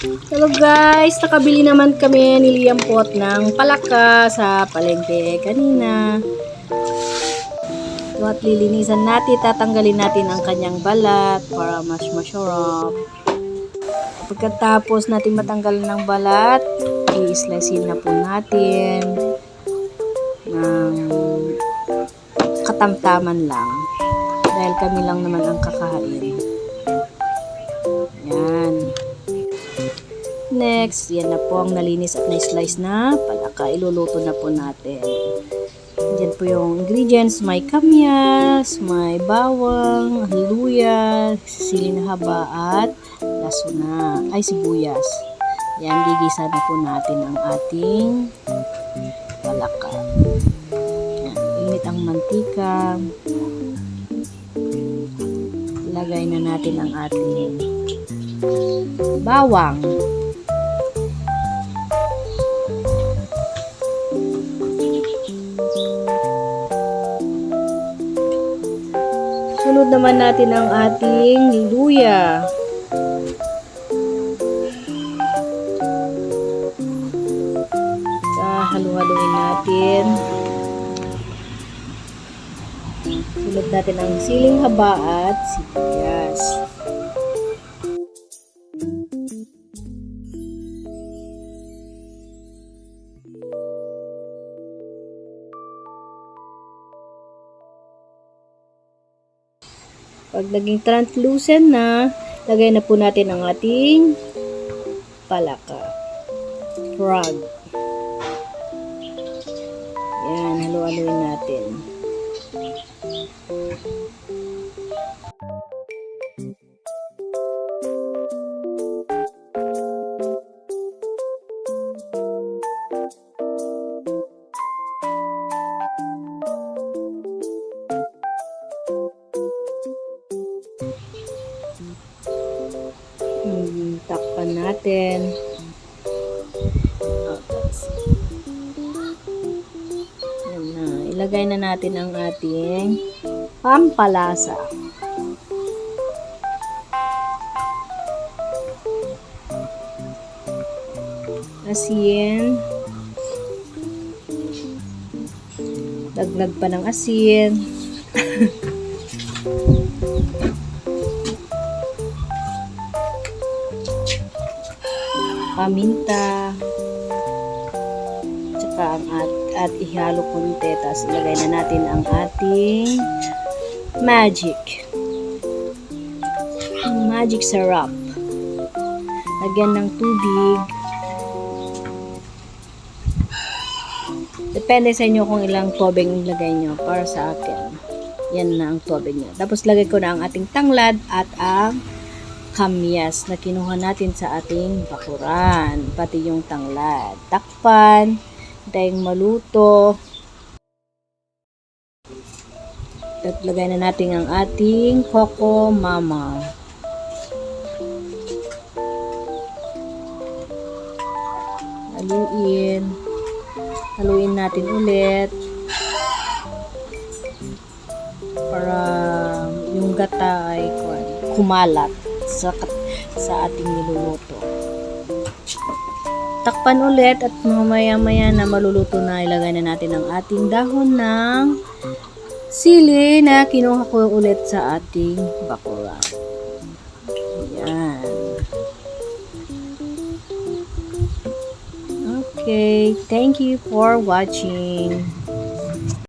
Hello guys, nakabili naman kami ni Liam Pot ng palaka sa palengke kanina. So at lilinisan natin, tatanggalin natin ang kanyang balat para mas masarap. Pagkatapos natin matanggal ng balat, i-slicein na po natin ng katamtaman lang. Dahil kami lang naman ang kakain. Yan. Next, yan na po ang nalinis at na-slice na palaka. Iluluto na po natin. Diyan po yung ingredients. May kamyas, may bawang, luya, sili na haba at lasuna. Ay, sibuyas. Yan, gigisa na po natin ang ating palaka. Yan, init ang mantika. Ilagay na natin ang ating bawang. Sunod naman natin ang ating luya. Halu-haluin natin. Sunod natin ang siling haba at sibuyas. Pag naging translucent na, lagay na po natin ang ating palaka. Frog. Yan, halu-haluin natin. Takpan natin. Yan na. Ilagay na natin ang ating pampalasa. Asin. Dagdag pa ng asin. Paminta, tsaka ang at ihalo konti, tapos ilagay na natin ang ating magic syrup. Lagyan ng tubig. Depende sa inyo kung ilang tubig ilagay nyo. Para sa akin, yan na ang tubig nyo. Tapos lagay ko na ang ating tanglad at ang kamyas na kinuha natin sa ating bakuran, pati yung tanglad. Takpan, hintayin maluto. At lagay na natin ang ating Coco Mama. Haluin natin ulit para yung gata ay kumalat sa ating niluluto. Takpan ulit at mamaya-maya na maluluto na, ilagay na natin ang ating dahon ng sili na kinuha ko ulit sa ating bakuran. Ayan. Okay, thank you for watching.